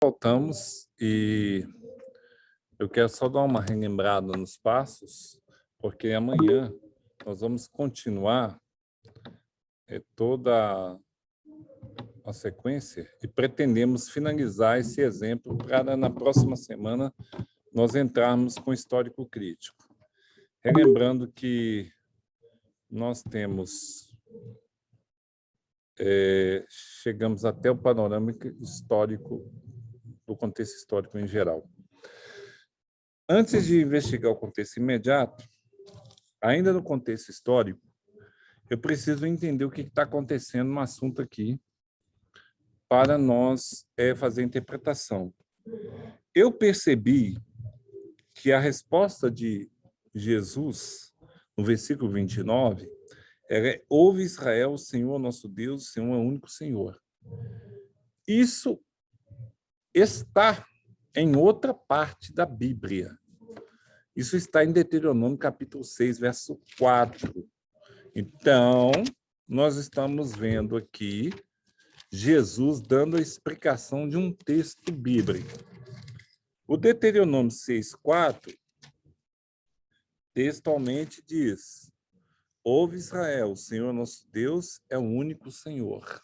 Voltamos e eu quero só dar uma relembrada nos passos, porque amanhã nós vamos continuar toda a sequência e pretendemos finalizar esse exemplo para, na próxima semana, nós entrarmos com histórico crítico. Relembrando que nós chegamos até o panorama histórico, do contexto histórico em geral. Antes de investigar o contexto imediato, ainda no contexto histórico, eu preciso entender o que está acontecendo no assunto aqui para nós fazer a interpretação. Eu percebi que a resposta de Jesus, no versículo 29, é: ouve Israel, o Senhor nosso Deus, o Senhor é o único Senhor. Isso está em outra parte da Bíblia. Isso está em Deuteronômio, capítulo 6, verso 4. Então, nós estamos vendo aqui Jesus dando a explicação de um texto bíblico. O Deuteronômio 6:4 textualmente diz: ouve Israel, o Senhor nosso Deus é o único Senhor.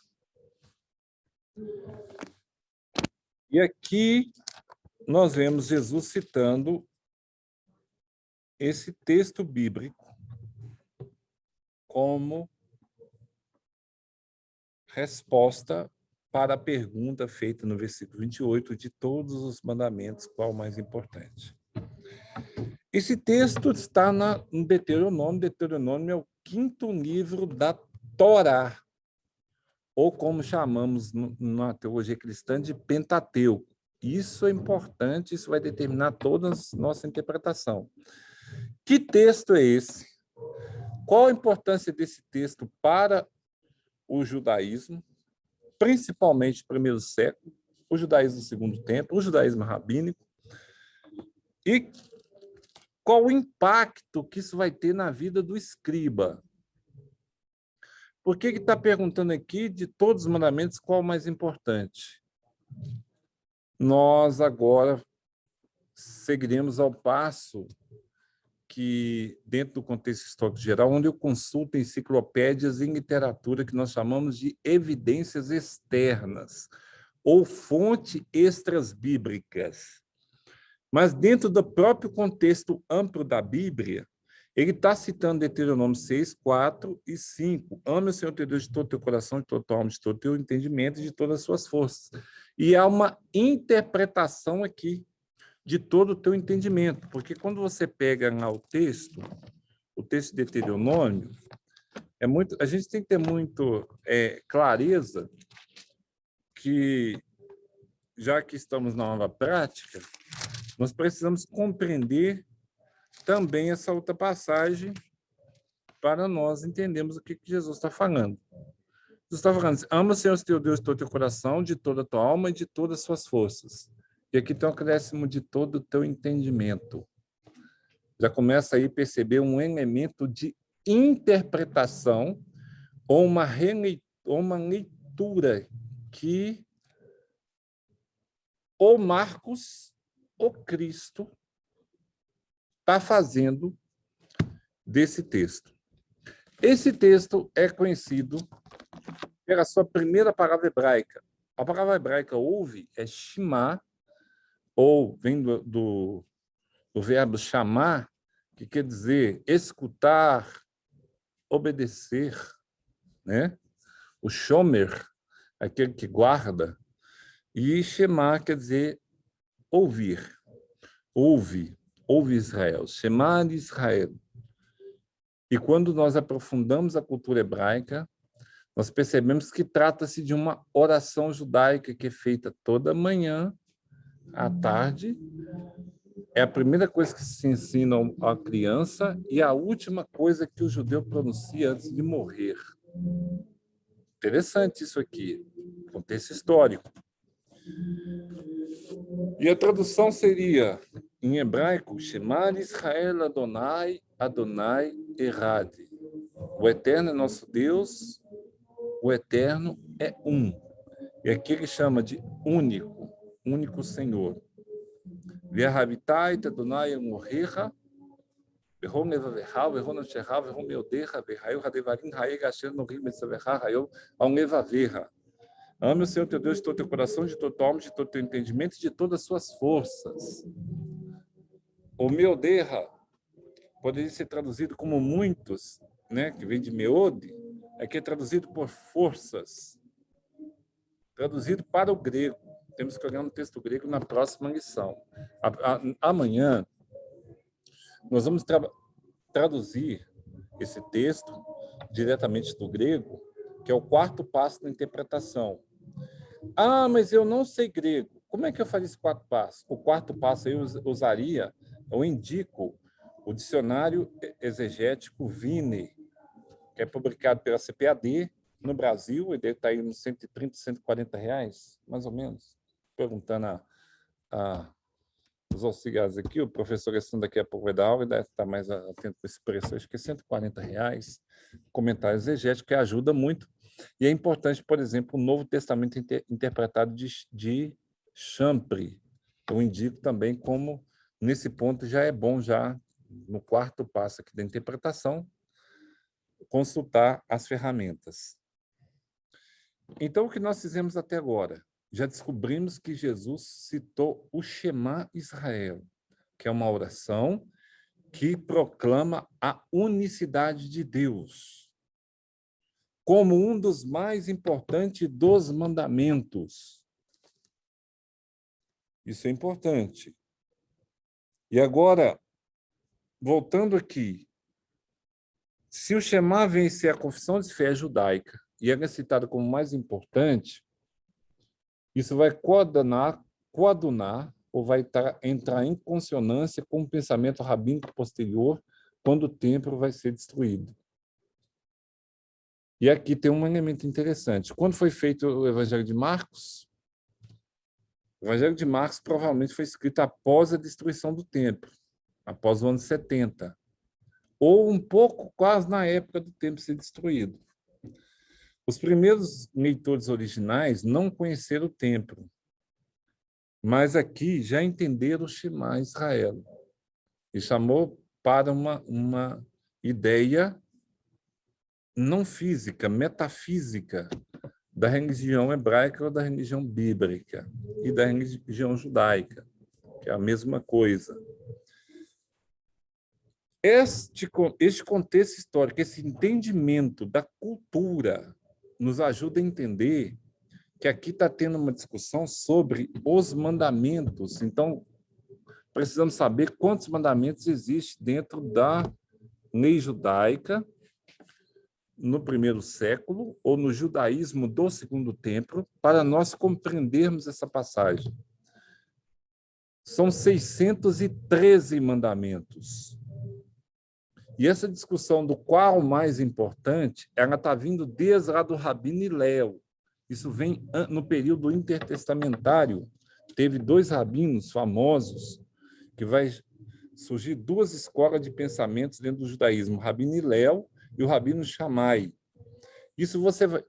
E aqui nós vemos Jesus citando esse texto bíblico como resposta para a pergunta feita no versículo 28, de todos os mandamentos, qual o mais importante? Esse texto está no Deuteronômio. Deuteronômio é o 5º livro da Torá, ou como chamamos na teologia cristã de Pentateuco. Isso é importante, isso vai determinar toda a nossa interpretação. Que texto é esse? Qual a importância desse texto para o judaísmo, principalmente no primeiro século, o judaísmo do segundo templo, o judaísmo rabínico, e qual o impacto que isso vai ter na vida do escriba? Por que está perguntando aqui, de todos os mandamentos, qual o mais importante? Nós agora seguiremos ao passo que, dentro do contexto histórico geral, onde eu consulto enciclopédias em literatura que nós chamamos de evidências externas, ou fontes extras bíblicas. Mas dentro do próprio contexto amplo da Bíblia, ele está citando Deuteronômio 6, 4 e 5. Ame o Senhor teu Deus de todo o teu coração, de toda a tua alma, de todo o teu entendimento e de todas as suas forças. E há uma interpretação aqui de todo o teu entendimento, porque quando você pega lá o texto de Deuteronômio, a gente tem que ter muito clareza que, já que estamos na aula prática, nós precisamos compreender também essa outra passagem para nós entendermos o que Jesus está falando. Jesus está falando: ama o Senhor teu Deus de todo o teu coração, de toda a tua alma e de todas as suas forças. E aqui tem um acréscimo de todo o teu entendimento. Já começa aí a perceber um elemento de interpretação ou uma leitura que o Marcos, o Cristo, está fazendo desse texto. Esse texto é conhecido pela sua primeira palavra hebraica. A palavra hebraica ouve é shema, ou vem do verbo chamar, que quer dizer escutar, obedecer, né? O shomer, aquele que guarda, e shema quer dizer ouvir. Ouve Israel, shema de Israel. E quando nós aprofundamos a cultura hebraica, nós percebemos que trata-se de uma oração judaica que é feita toda manhã, à tarde. É a primeira coisa que se ensina à criança e a última coisa que o judeu pronuncia antes de morrer. Interessante isso aqui, contexto histórico. E a tradução seria, em hebraico, Shema Israel Adonai, Adonai Erad. O Eterno é nosso Deus, o Eterno é um. E aqui ele chama de único, único Senhor. Ve'ahavitai Adonai Elohecha bechol levavecha vechol nafshecha vechol meodecha ve'hayu hadevarim ha'eg asher norim betzavecha hayu al levavecha. Ame o Senhor teu Deus de todo teu coração, de toda tua alma, de todo teu entendimento e de todas as suas forças. O meodecha poderia ser traduzido como muitos, né, que vem de meode, aqui é traduzido por forças. Traduzido para o grego. Temos que olhar no texto grego na próxima lição. Amanhã, nós vamos traduzir esse texto diretamente do grego, que é o quarto passo da interpretação. Ah, mas eu não sei grego. Como é que eu faria esse quarto passo? O quarto passo eu usaria, eu indico o dicionário exegético Vine, que é publicado pela CPAD no Brasil, ele está aí nos 130, 140 reais, mais ou menos. Perguntando os auxiliares aqui, o professor Alessandro daqui a pouco vai dar aula e deve estar mais atento com esse preço, acho que é 140 reais. Comentário exegético que ajuda muito. E é importante, por exemplo, o Novo Testamento interpretado de Champre. Eu indico também como, nesse ponto, já é bom, já no quarto passo aqui da interpretação, consultar as ferramentas. Então, o que nós fizemos até agora? Já descobrimos que Jesus citou o Shema Israel, que é uma oração que proclama a unicidade de Deus como um dos mais importantes dos mandamentos. Isso é importante. E agora, voltando aqui, se o Shema vem ser a confissão de fé judaica e é citado como mais importante, isso vai coadunar ou vai entrar em consonância com o pensamento rabínico posterior quando o templo vai ser destruído. E aqui tem um elemento interessante. Quando foi feito o Evangelho de Marcos? O Evangelho de Marcos provavelmente foi escrito após a destruição do templo, após o ano 70, ou um pouco quase na época do templo ser destruído. Os primeiros leitores originais não conheceram o templo, mas aqui já entenderam o Shema Israel. E chamou para uma ideia não física, metafísica, da religião hebraica ou da religião bíblica e da religião judaica, que é a mesma coisa. Este contexto histórico, esse entendimento da cultura, nos ajuda a entender que aqui está tendo uma discussão sobre os mandamentos. Então, precisamos saber quantos mandamentos existem dentro da lei judaica no primeiro século ou no judaísmo do segundo templo, para nós compreendermos essa passagem. São 613 mandamentos. E essa discussão do qual o mais importante, ela está vindo desde lá do Rabino Hillel. Isso vem no período intertestamentário. Teve dois rabinos famosos, que vai surgir duas escolas de pensamentos dentro do judaísmo, o Rabino Hillel e o Rabino Shammai. Isso você vai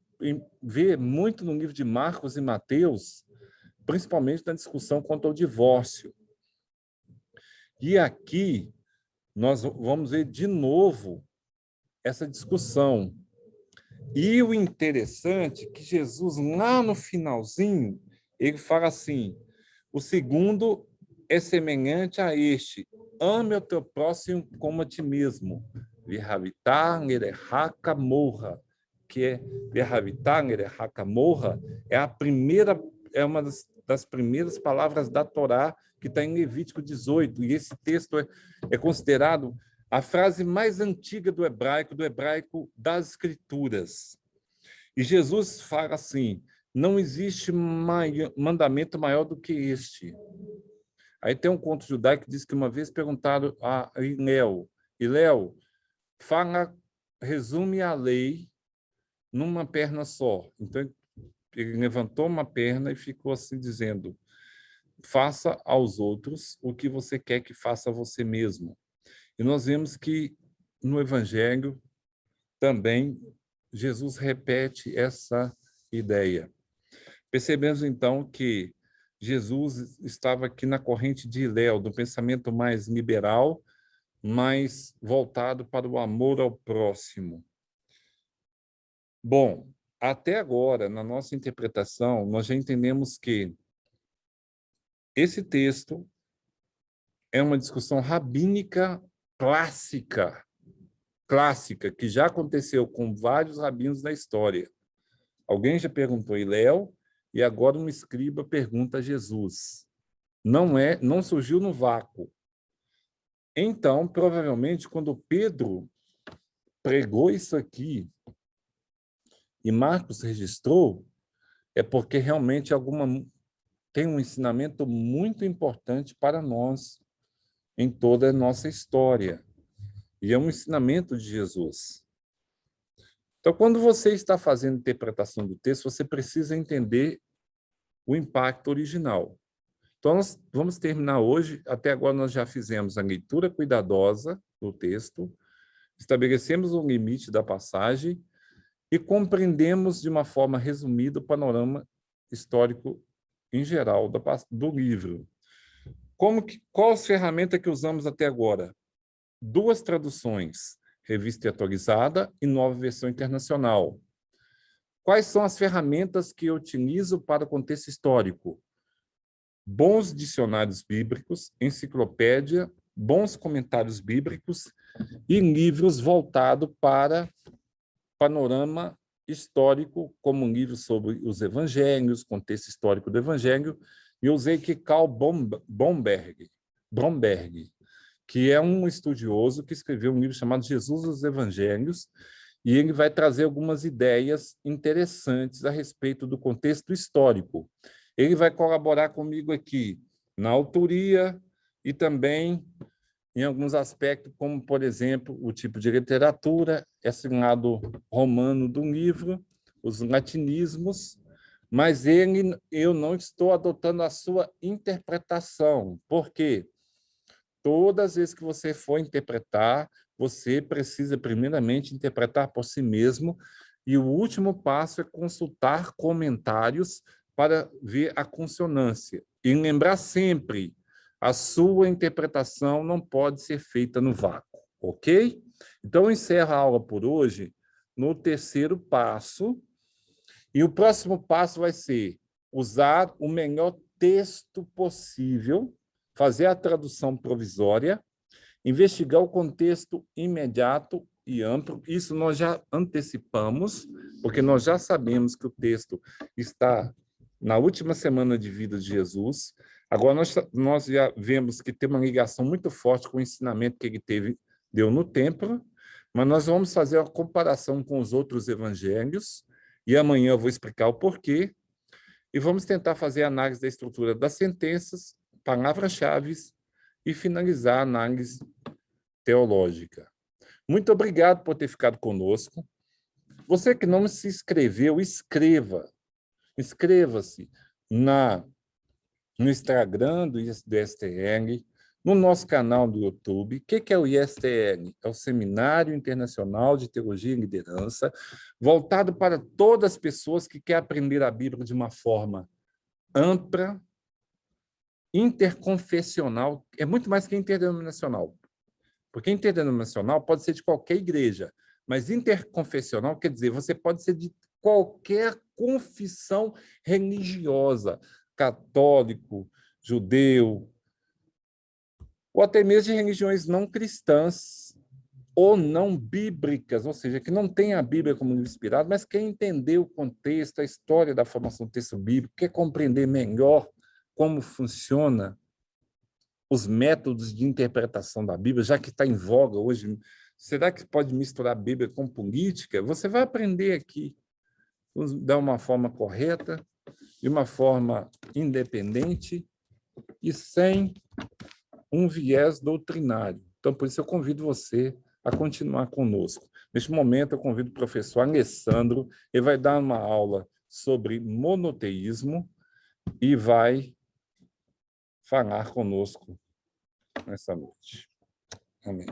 ver muito no livro de Marcos e Mateus, principalmente na discussão quanto ao divórcio. E aqui nós vamos ver de novo essa discussão. E o interessante é que Jesus, lá no finalzinho, ele fala assim, o segundo é semelhante a este, ame o teu próximo como a ti mesmo. Virhavitar nerehaka morra, que é Virhavitar nerehaka morra, é uma das primeiras palavras da Torá que está em Levítico 18, e esse texto é considerado a frase mais antiga do hebraico das Escrituras. E Jesus fala assim, não existe mandamento maior do que este. Aí tem um conto judaico que diz que uma vez perguntaram a Hillel, resume a lei numa perna só. Então, ele levantou uma perna e ficou assim dizendo, faça aos outros o que você quer que faça a você mesmo. E nós vemos que no Evangelho também Jesus repete essa ideia. Percebemos, então, que Jesus estava aqui na corrente de Hillel, do pensamento mais liberal, mais voltado para o amor ao próximo. Bom, até agora, na nossa interpretação, nós já entendemos que esse texto é uma discussão rabínica clássica, que já aconteceu com vários rabinos na história. Alguém já perguntou a Hillel, e agora um escriba pergunta a Jesus. Não surgiu no vácuo. Então, provavelmente, quando Pedro pregou isso aqui e Marcos registrou, é porque realmente tem um ensinamento muito importante para nós em toda a nossa história. E é um ensinamento de Jesus. Então, quando você está fazendo interpretação do texto, você precisa entender o impacto original. Então, nós vamos terminar hoje. Até agora, nós já fizemos a leitura cuidadosa do texto, estabelecemos o limite da passagem e compreendemos de uma forma resumida o panorama histórico em geral do livro. Qual as ferramentas que usamos até agora? 2 traduções, Revista Atualizada e Nova Versão Internacional. Quais são as ferramentas que eu utilizo para o contexto histórico? Bons dicionários bíblicos, enciclopédia, bons comentários bíblicos e livros voltados para panorama histórico, como um livro sobre os evangelhos, contexto histórico do evangelho. E eu usei aqui Karl Bromberg, que é um estudioso que escreveu um livro chamado Jesus e os Evangelhos, e ele vai trazer algumas ideias interessantes a respeito do contexto histórico. Ele vai colaborar comigo aqui na autoria e também em alguns aspectos, como, por exemplo, o tipo de literatura, esse lado romano do livro, os latinismos, mas eu não estou adotando a sua interpretação. Por quê? Todas as vezes que você for interpretar, você precisa, primeiramente, interpretar por si mesmo, e o último passo é consultar comentários para ver a consonância. E lembrar sempre, a sua interpretação não pode ser feita no vácuo, ok? Então, eu encerro a aula por hoje no 3º passo, e o próximo passo vai ser usar o melhor texto possível, fazer a tradução provisória, investigar o contexto imediato e amplo. Isso nós já antecipamos, porque nós já sabemos que o texto está na última semana de vida de Jesus. Agora, nós já vemos que tem uma ligação muito forte com o ensinamento que ele deu no templo, mas nós vamos fazer uma comparação com os outros evangelhos, e amanhã eu vou explicar o porquê, e vamos tentar fazer a análise da estrutura das sentenças, palavras-chave e finalizar a análise teológica. Muito obrigado por ter ficado conosco. Você que não se inscreveu, inscreva-se no Instagram do ISTL, no nosso canal do YouTube. O que é o ISTL? É o Seminário Internacional de Teologia e Liderança, voltado para todas as pessoas que querem aprender a Bíblia de uma forma ampla, interconfessional, é muito mais que interdenominacional. Porque interdenominacional pode ser de qualquer igreja, mas interconfessional quer dizer, você pode ser de qualquer confissão religiosa, católico, judeu, ou até mesmo de religiões não cristãs ou não bíblicas, ou seja, que não tem a Bíblia como livro inspirado, mas quer entender o contexto, a história da formação do texto bíblico, quer compreender melhor como funciona os métodos de interpretação da Bíblia, já que está em voga hoje. Será que pode misturar a Bíblia com política? Você vai aprender aqui, da uma forma correta, de uma forma independente e sem um viés doutrinário. Então, por isso, eu convido você a continuar conosco. Neste momento, eu convido o professor Alessandro, ele vai dar uma aula sobre monoteísmo e vai falar conosco nessa noite. Amém.